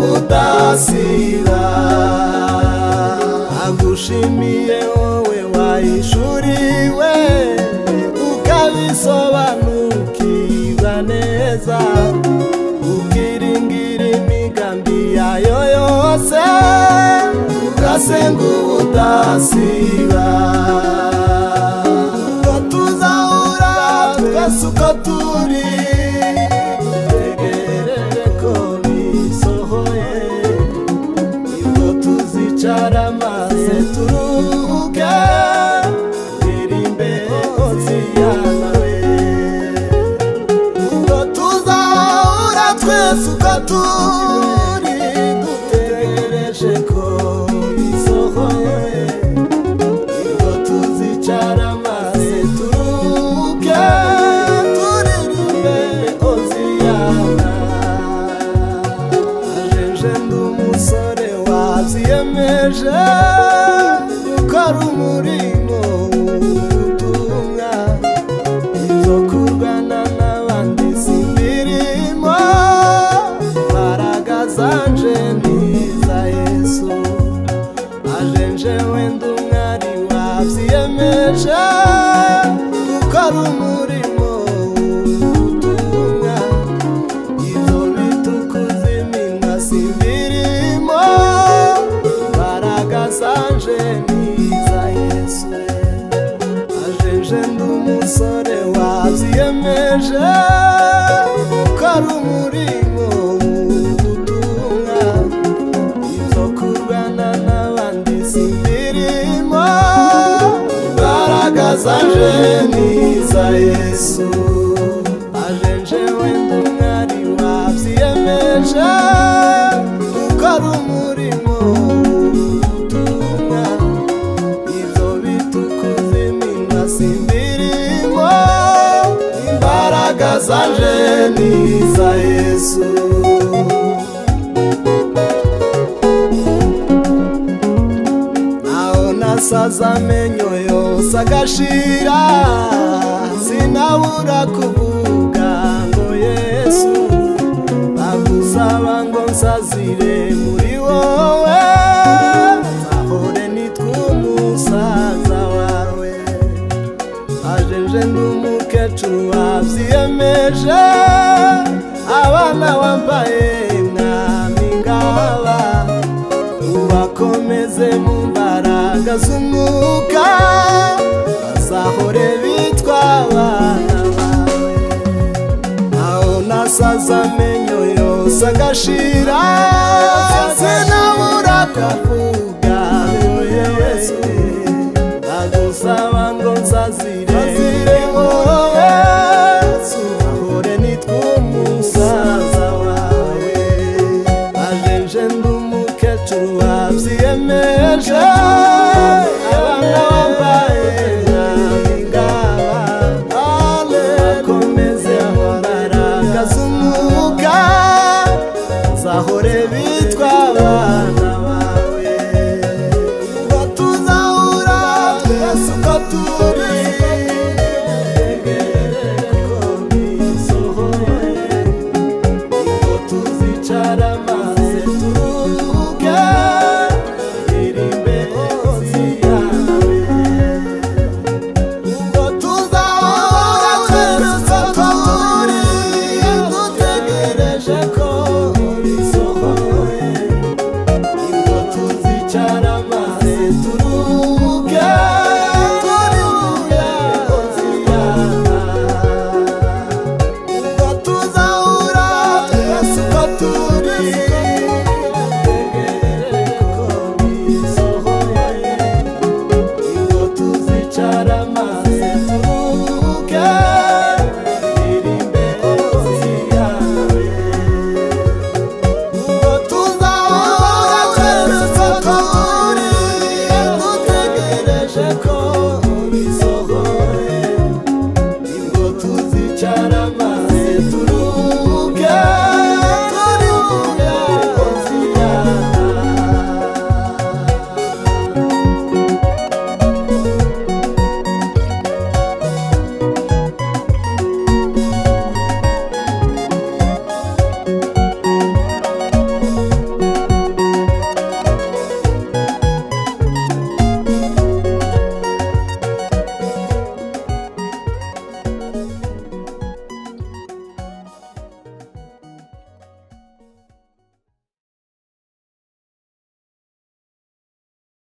ubudasiba agushimiye wowe wayishuriwe ukabisobanukirwa neza ukiringira imigambi yayo yose ugasenga ubudasiba ngo tuzahura twese uko turi dutegereje ko bisohoye nibwo tuzicara maze turuhuke turirimbe Hoziyana we ngo tuzahura twese uko turi dutegereje ko bisohoye nibwo tuzicara maze turuhuke turirimbe Hoziyana ajeje ndi umusore wavyiyemeje gukora umurimo w'ubutumwa ivyo kurwana n'abandi simbirimo imbaraga zanje ntiza Yesu ajenje wenda umwari wavyiyemeje gukora umurimo w'ubutumwa ivyo bitukuza iminwa simbirimo imbaraga zanje ntiza Yesu ajenje ndi umusore wavyiyemeje gukora umurimo w'ubutumwa ivyo kurwana n'abandi simbirimo imbaraga zanje ntiza Yesu ajenje wenda umwari wavyiyemeje gukora umurimo w'ubutumwa ivyo bitukuza iminwa simbirimo imbaraga zanje ntiza Yesu naho nasaza amenyo yose agashira sinabura kuvuga ngo Yesu bagusaba ngo nsazire muri wowe nzahore nitwa umusaza wawe ajenje ndi umukecuru wavyiyemeje abana wambaye mwami ngaba ubakomeze mu mbaraga z'umwuka bazahore bitwa abana bawe naho nasaza amenyo yose agashira sinabura kuvuga